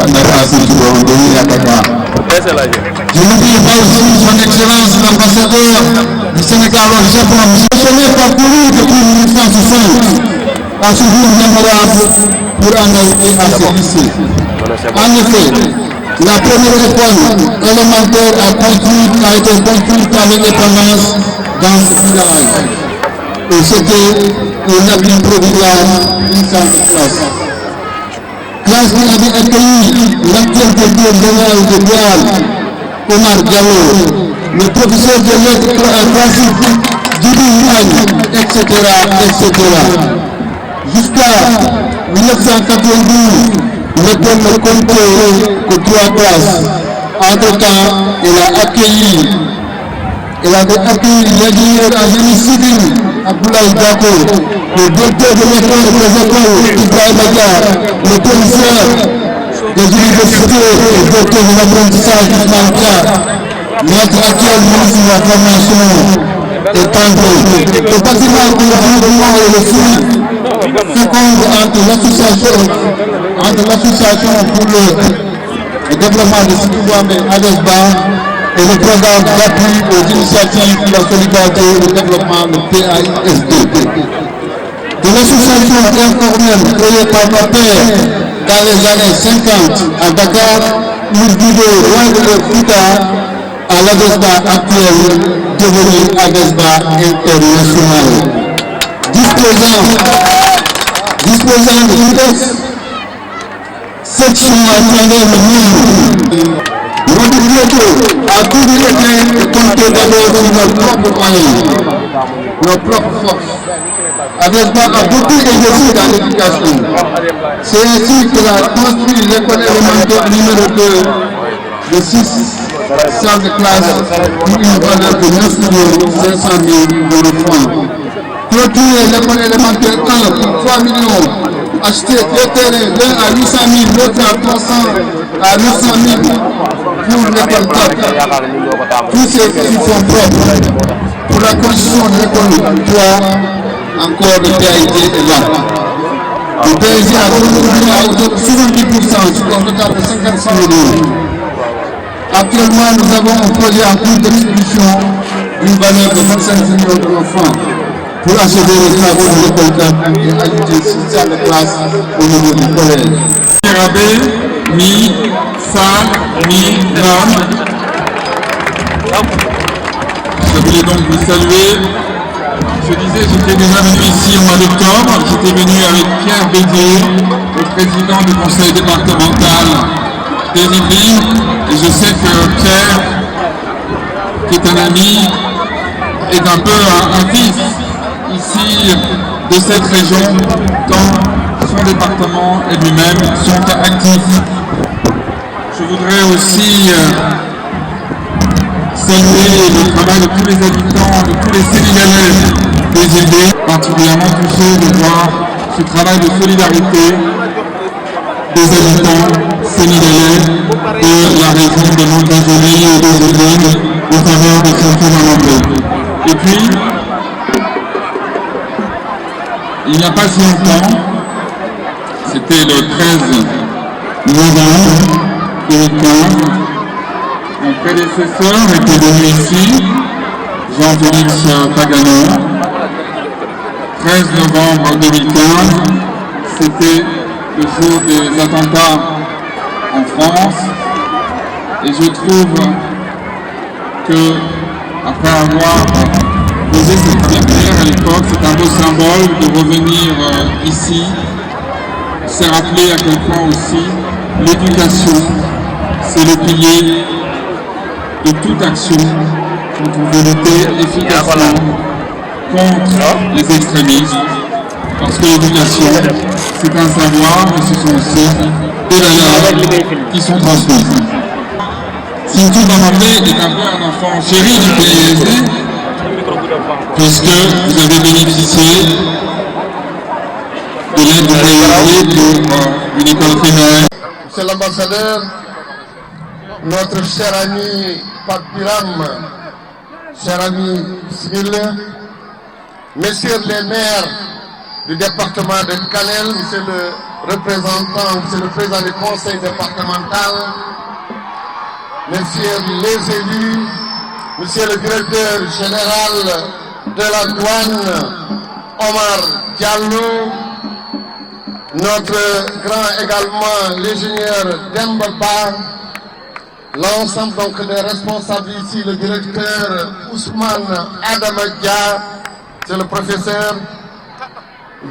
Je n'oublie pas aussi son Excellence l'ambassadeur du Sénégal au Japon, M. Chenet parcouru depuis 1960 à ce jour mémorable pour en arriver à ce lycée. En effet, la première école élémentaire a été construite à l'indépendance dans ce village. Et c'était un abri provisoire d'une salle de classe. Classe qui avait accueilli l'actuel directeur général de Douane, Omar Diallo, le professeur de lettres classiques, Djibril Niagne, etc. Jusqu'à 1992, l'école ne comptait que 3 classes. Entre-temps, elle avait accueilli l'ingénieur en génie civil, Abdoulaye Diako, le directeur de l'école des écoles, Ibrahima Dia, le commissaire des universités, le directeur de l'apprentissage, Ousmane Dia, notre actuel ministre de la formation et tant d'autres. Le bâtiment pour le développement et le suivi féconde entre l'association pour le développement de Sidouamé Adesba et le programme d'appui aux initiatives pour la solidarité et le développement, le PAISD. De l'association informelle créée par mon père dans les années 50 à Dakar, nous vivons loin de l'Afrique à l'Adesba actuelle, devenue Adesba international. Disposant d'une section à travers le monde. Notre bientôt a toujours été de compter d'abord sur nos propres moyens, nos propres forces. Adesba a beaucoup investi dans l'éducation. C'est ainsi qu'elle a construit l'école élémentaire numéro 2 de 6 salles de classe pour une valeur de 9 500 000 francs. Clôturer l'école élémentaire 1 pour 3 millions. Acheter 2 terrains, l'un à 800 000, l'autre à 300 à 900 000 pour l'école 4. Tous ces qui sont propres pour la construction de l'école 3, encore le PAID est là. Le PAID a contribué à hauteur de 70% sur un total de 56 millions. Actuellement, nous avons un projet en cours d'exécution d'une valeur de 25 millions de francs pour achever les travaux de l'école 4 et ajouter 6 salles de classe au niveau du collège. Rabé, mi, salle, mi, lam. Je voulais donc vous saluer. Je disais, j'étais déjà venu ici au mois d'octobre. J'étais venu avec Pierre Bédier, le président du conseil départemental des Yvelines. Et je sais que Pierre, qui est un ami, est un peu un fils ici de cette région, tant son département et lui-même sont actifs. Je voudrais aussi saluer le travail de tous les habitants, de tous les Sénégalais des Yvelines, particulièrement touchés de voir ce travail de solidarité des habitants sénégalais de la région de Mantes-la-Jolie et des Yvelines au travers de cette anglais. Et puis, il n'y a pas si longtemps, c'était le 13 novembre 2015, mon prédécesseur était venu ici, Jean-Félix Pagano. 13 novembre 2015, c'était le jour des attentats en France. Et je trouve que, après avoir posé cette pierre à l'époque, c'est un beau symbole de revenir ici. C'est rappeler à quel point aussi l'éducation, c'est le pilier de toute action quand on veut lutter efficacement contre les extrémismes. Parce que l'éducation, c'est un savoir, mais ce sont aussi des valeurs qui sont transmises. Sinthiou Bamambé est un peu un enfant chéri du PAISD, puisque vous avez bénéficié de l'aide du PAISD pour une école primaire. Monsieur l'ambassadeur, notre cher ami Pape Biram, cher ami Bismillah, messieurs les maires du département de Kanel, monsieur le représentants, Monsieur le Président du Conseil départemental, Messieurs les élus, Monsieur le Directeur général de la douane, Omar Diallo, notre grand également l'ingénieur Dembaba, l'ensemble donc des responsables ici, le directeur Ousmane Adamadia, c'est le professeur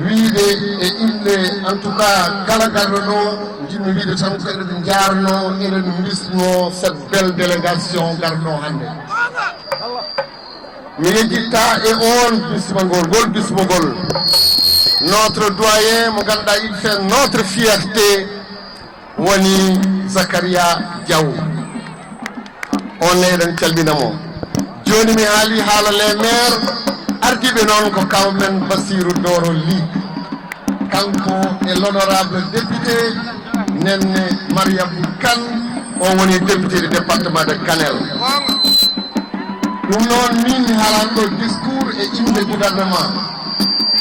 Wide et Inde, en tout cas Kalagarno, Jimmy Wide Sanko et Diarno et le ministre, cette belle délégation Garno Hande. Militita et on Bismogol. Notre doyen, Moganda, il fait notre fierté, Wani Zakaria Diaw. On est dans Tchalbinamo. Johnny Mihali Hala les maires, Ardibe non ko Kawmen Bassirou Doro Li. Kanko est l'honorable député, Nene Maria Boukan, on est député du département de Kanel. Nous non min halando discours et hymne de gouvernement.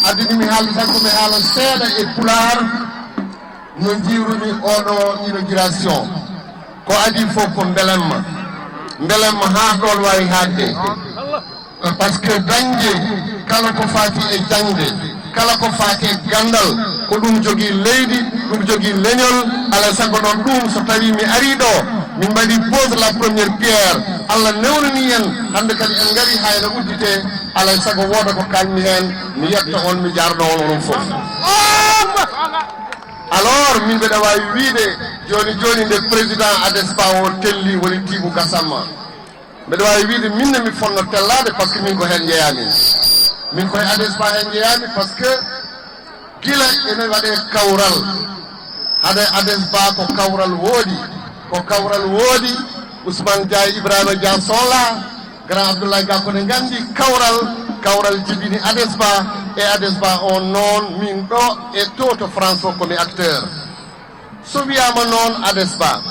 Adini mi haali sanko mi haala seeɗa e pular no jiirumi oɗo inauguration ko adi fof ko belemma ha ɗon wawi haadde par ce que dañde kala ko faati e jangde kala ko faati e gandal ko ɗum jogui leydi ɗum jogui leñol alay saago noon ɗum so tawi mi ari ɗo min mbaɗi pose la première pierre Allah newnani en hande kadi en gari hayno uddite alay saago wooda ko kalmi hen mi yetta on mi jarno on onon foof alors min mbeɗa wawi wiide joni nde président ADESPA o telli woni Tibou Gassama mbeɗa wawi wiide minne mi fonno tellade par ce que min ko hen jeeyami min koye ADESPA hen jeeyami par ce que gila ene waɗe kawral hade ADESPA ko kawral woodi Ousmane Dia Ibrahima Dia Sola grand Abdoulaye Gakone gandi kawral jibini ADESPA e ADESPA on noon min ɗo e to France o komi acteur so wiyama noon ADESPA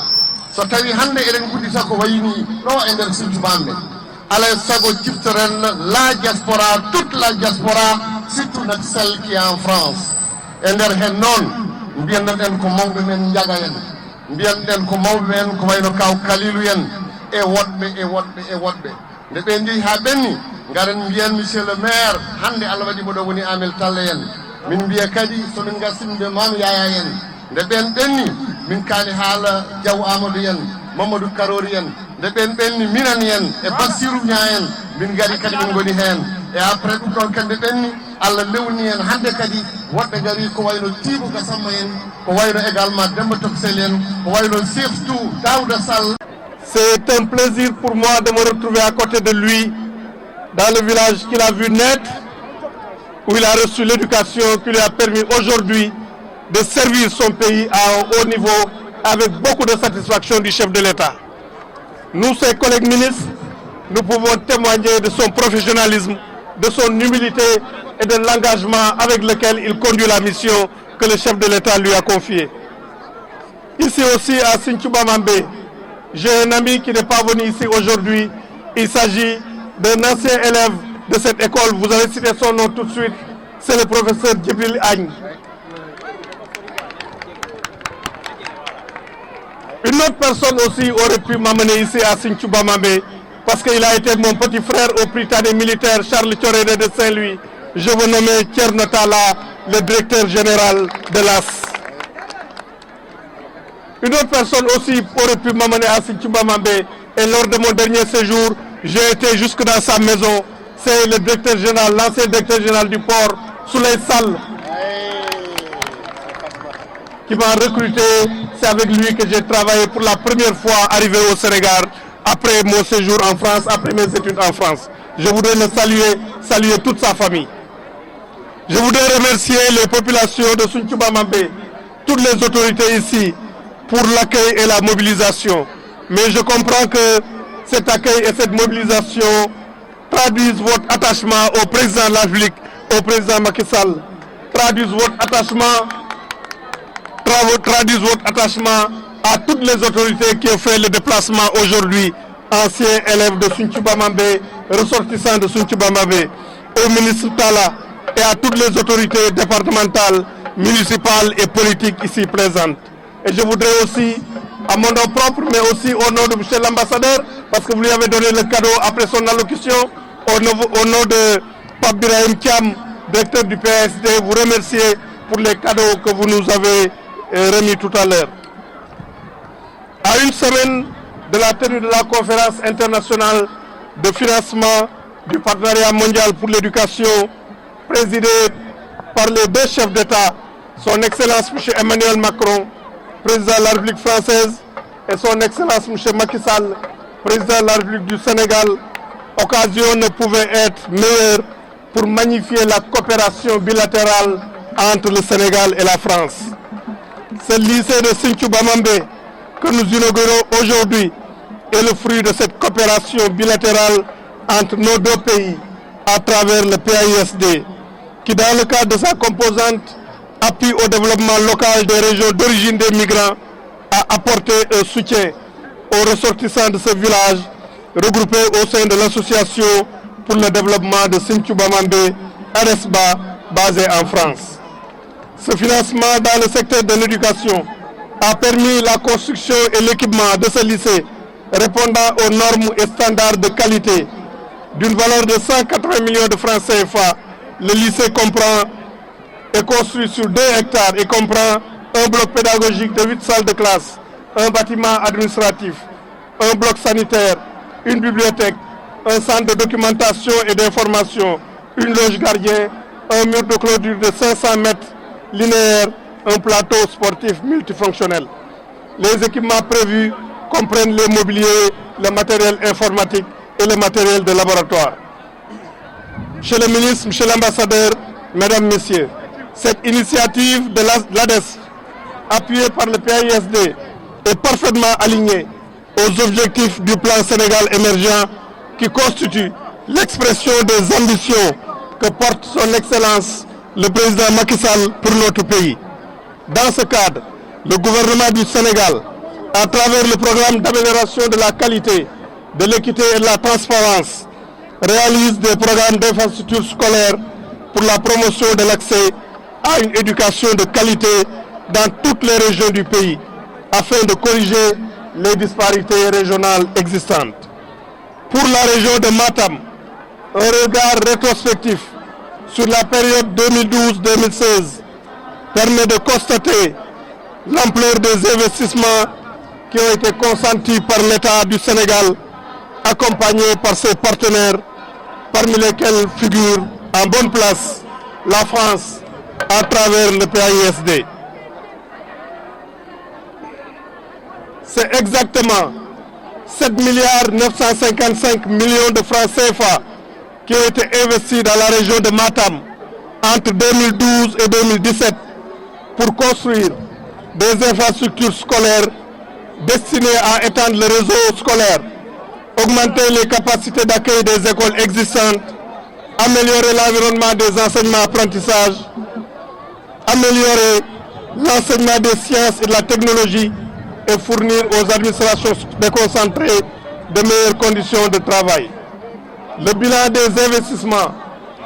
so tawi hande eɗen guddita ko wayni ɗo e nder Sinthiouɓamɓe alay sago ciftoren la diaspora toute la diaspora surtout nak celle qui est en France e nder hen noon mbiyannoɗen ko mawɓe men jaga en mbiyanɗen ko mawɓe men ko wayno kaw Kalilou en e woɗɓe nde ɓe jeehi ha ɓenni garen mbiyen monsieur le maire hande Allah waɗi moɗo woni Amel Talla en min mbiya kadi somin garsimɓe Mame Yaya en nde ɓen ɓenni min kaali haala Diaw Amadou en Mamadou Karori en nde ɓen ɓenni minan en e Bassirou Nia en min gari kadi min goni hen e après ɗum ɗon kadi ɓenni Allah lewni en hande kadi woɗɓe gari ko wayno Tibou Gassama en ko wayno également Demba Toksel en ko wayno Seftou Daouda Sall. C'est un plaisir pour moi de me retrouver à côté de lui dans le village qu'il a vu naître, où il a reçu l'éducation qui lui a permis aujourd'hui de servir son pays à un haut niveau avec beaucoup de satisfaction du chef de l'État. Nous, ses collègues ministres, nous pouvons témoigner de son professionnalisme, de son humilité et de l'engagement avec lequel il conduit la mission que le chef de l'État lui a confiée. Ici aussi à Sinthiouɓamambé, j'ai un ami qui n'est pas venu ici aujourd'hui. Il s'agit d'un ancien élève de cette école. Vous allez citer son nom tout de suite. C'est le professeur Djibril Agne. Une autre personne aussi aurait pu m'amener ici à Sinthiouɓamambé parce qu'il a été mon petit frère au Prytanée militaire Charles Thioréré de Saint-Louis. Je veux nommer Thierno Talla, le directeur général de l'AS. Une autre personne aussi aurait pu m'amener à Sinthiouɓamambé et lors de mon dernier séjour, j'ai été jusque dans sa maison. C'est le directeur général, l'ancien directeur général du port, Souley Sall, qui m'a recruté. C'est avec lui que j'ai travaillé pour la première fois arrivé au Sénégal après mon séjour en France, après mes études en France. Je voudrais le saluer toute sa famille. Je voudrais remercier les populations de Sinthiouɓamambé, toutes les autorités ici, pour l'accueil et la mobilisation. Mais je comprends que cet accueil et cette mobilisation traduisent votre attachement au président de la République, au président Macky Sall, traduisent votre attachement à toutes les autorités qui ont fait le déplacement aujourd'hui, anciens élèves de Sinthiouɓamambé, ressortissants de Sinthiouɓamambé, au ministre Talla et à toutes les autorités départementales municipales et politiques ici présentes. Et je voudrais aussi, à mon nom propre, mais aussi au nom de M. l'ambassadeur, parce que vous lui avez donné le cadeau après son allocution, au nom de Pape Birahim Thiam, directeur du PSD, vous remercier pour les cadeaux que vous nous avez remis tout à l'heure. À une semaine de la tenue de la conférence internationale de financement du partenariat mondial pour l'éducation, présidée par les deux chefs d'État, son Excellence M. Emmanuel Macron, président de la République française, et son Excellence M. Macky Sall, président de la République du Sénégal, occasion ne pouvait être meilleure pour magnifier la coopération bilatérale entre le Sénégal et la France. Ce lycée de Sinthiou Bamambé que nous inaugurons aujourd'hui est le fruit de cette coopération bilatérale entre nos deux pays à travers le PAISD, qui dans le cadre de sa composante appui au développement local des régions d'origine des migrants a apporté un soutien aux ressortissants de ce village regroupés au sein de l'association pour le développement de Sinthiou Bamambé, ARESBA, basée en France. Ce financement dans le secteur de l'éducation a permis la construction et l'équipement de ce lycée répondant aux normes et standards de qualité. D'une valeur de 180 millions de francs CFA, le lycée est construit sur 2 hectares et comprend un bloc pédagogique de 8 salles de classe, un bâtiment administratif, un bloc sanitaire, une bibliothèque, un centre de documentation et d'information, une loge gardien, un mur de clôture de 500 mètres linéaires, un plateau sportif multifonctionnel. Les équipements prévus comprennent les mobiliers, le matériel informatique et le matériel de laboratoire. Monsieur le ministre, monsieur l'ambassadeur, mesdames, messieurs, cette initiative de l'ADES, appuyée par le PAISD, est parfaitement alignée aux objectifs du plan Sénégal émergent qui constitue l'expression des ambitions que porte son Excellence le président Macky Sall pour notre pays. Dans ce cadre, le gouvernement du Sénégal, à travers le programme d'amélioration de la qualité, de l'équité et de la transparence, réalise des programmes d'infrastructures scolaires pour la promotion de l'accès à une éducation de qualité dans toutes les régions du pays, afin de corriger les disparités régionales existantes. Pour la région de Matam, un regard rétrospectif sur la période 2012-2016 permet de constater l'ampleur des investissements qui ont été consentis par l'État du Sénégal, accompagné par ses partenaires, parmi lesquels figure en bonne place la France à travers le PAISD. C'est exactement 7,955 milliards de francs CFA qui ont été investis dans la région de Matam entre 2012 et 2017 pour construire des infrastructures scolaires destinées à étendre le réseau scolaire, augmenter les capacités d'accueil des écoles existantes, améliorer l'environnement des enseignements-apprentissages, améliorer l'enseignement des sciences et de la technologie et fournir aux administrations déconcentrées de meilleures conditions de travail. Le bilan des investissements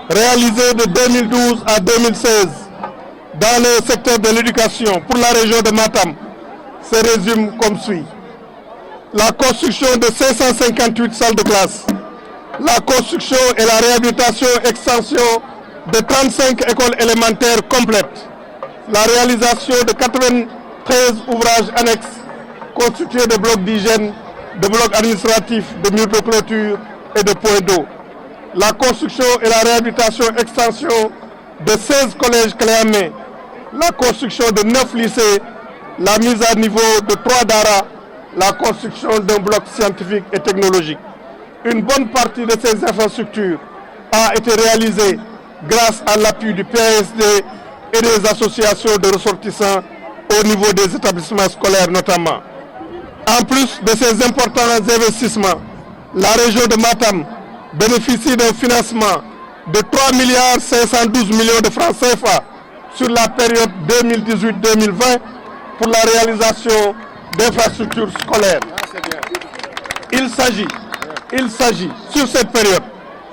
réalisés de 2012 à 2016 dans le secteur de l'éducation pour la région de Matam se résume comme suit. La construction de 558 salles de classe, la construction et la réhabilitation extension de 35 écoles élémentaires complètes, la réalisation de 93 ouvrages annexes constitués de blocs d'hygiène, de blocs administratifs, de murs de clôture et de points d'eau, la construction et la réhabilitation extension de 16 collèges clés en main, la construction de 9 lycées, la mise à niveau de 3 daras, la construction d'un bloc scientifique et technologique. Une bonne partie de ces infrastructures a été réalisée grâce à l'appui du PSD et des associations de ressortissants au niveau des établissements scolaires notamment. En plus de ces importants investissements, la région de Matam bénéficie d'un financement de 3,512 milliards de francs CFA sur la période 2018-2020 pour la réalisation d'infrastructures scolaires. Il s'agit sur cette période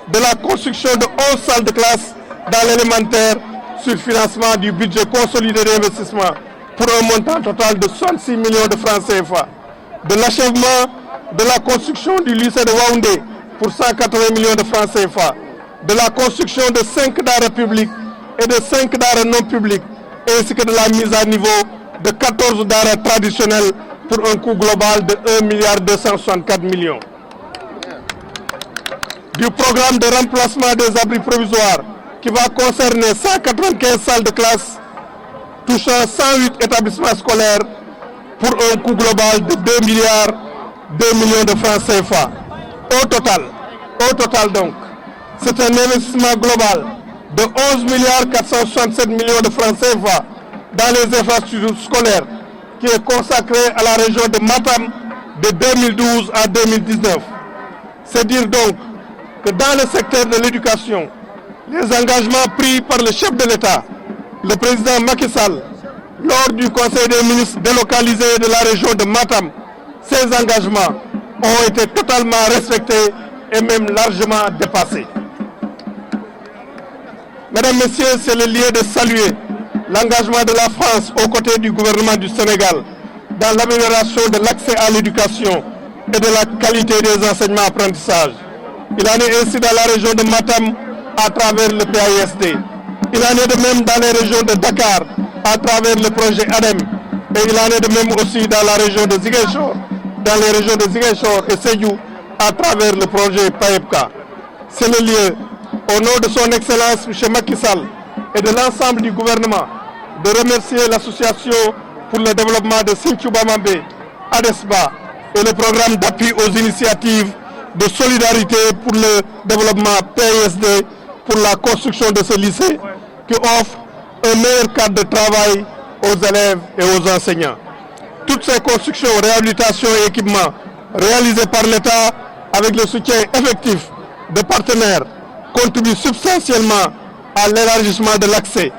de la construction de 11 salles de classe dans l'élémentaire, sur financement du budget consolidé d'investissement pour un montant total de 66 millions de francs CFA, de l'achèvement de la construction du lycée de Waoundé pour 180 millions de francs CFA, de la construction de 5 daara publics et de 5 daara non publics, ainsi que de la mise à niveau de 14 daara traditionnels pour un coût global de 1,264 milliard. Du programme de remplacement des abris provisoires qui va concerner 195 salles de classe touchant 108 établissements scolaires pour un coût global de 2 millions de francs CFA. Au total donc, c'est un investissement global de 11,467 millions de francs CFA dans les infrastructures scolaires qui est consacré à la région de Matam de 2012 à 2019. C'est dire donc que dans le secteur de l'éducation, les engagements pris par le chef de l'État, le président Macky Sall, lors du Conseil des ministres délocalisé de la région de Matam, ces engagements ont été totalement respectés et même largement dépassés. Mesdames, Messieurs, c'est le lieu de saluer l'engagement de la France aux côtés du gouvernement du Sénégal dans l'amélioration de l'accès à l'éducation et de la qualité des enseignements apprentissages. Il en est ainsi dans la région de Matam à travers le PAISD. Il en est de même dans les régions de Dakar à travers le projet ADEM. Et il en est de même aussi dans la région de Ziguinchor, et Sédhiou à travers le projet PAEPCA. C'est le lieu, au nom de son Excellence M. Macky Sall et de l'ensemble du gouvernement, de remercier l'association pour le développement de Sinthiou Bamambé, ADESBA, et le programme d'appui aux initiatives de solidarité pour le développement PAISD pour la construction de ce lycée qui offre un meilleur cadre de travail aux élèves et aux enseignants. Toutes ces constructions, réhabilitations et équipements réalisés par l'État avec le soutien effectif de partenaires contribuent substantiellement à l'élargissement de l'accès,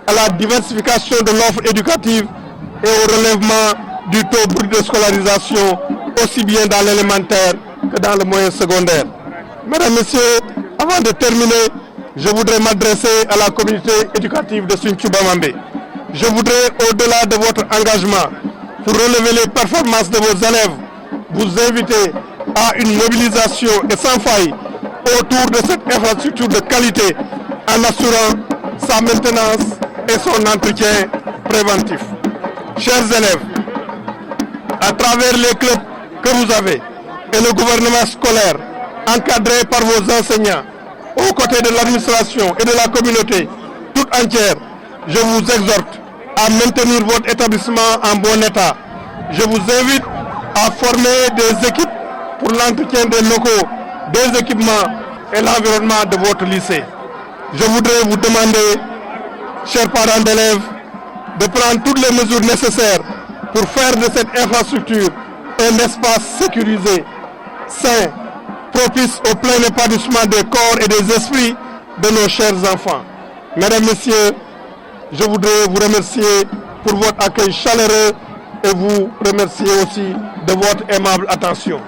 à la diversification de l'offre éducative et au relèvement du taux brut de scolarisation aussi bien dans l'élémentaire que dans le moyen secondaire. Mesdames, Messieurs, avant de terminer, je voudrais m'adresser à la communauté éducative de Sinthiou Bamambé. Je voudrais, au-delà de votre engagement, pour relever les performances de vos élèves, vous inviter à une mobilisation et sans faille autour de cette infrastructure de qualité en assurant sa maintenance et son entretien préventif. Chers élèves, à travers les clubs que vous avez et le gouvernement scolaire, encadré par vos enseignants, aux côtés de l'administration et de la communauté toute entière, je vous exhorte à maintenir votre établissement en bon état. Je vous invite à former des équipes pour l'entretien des locaux, des équipements et l'environnement de votre lycée. Je voudrais vous demander, chers parents d'élèves, de prendre toutes les mesures nécessaires pour faire de cette infrastructure un espace sécurisé, sain, propice au plein épanouissement des corps et des esprits de nos chers enfants. Mesdames, Messieurs, je voudrais vous remercier pour votre accueil chaleureux et vous remercier aussi de votre aimable attention.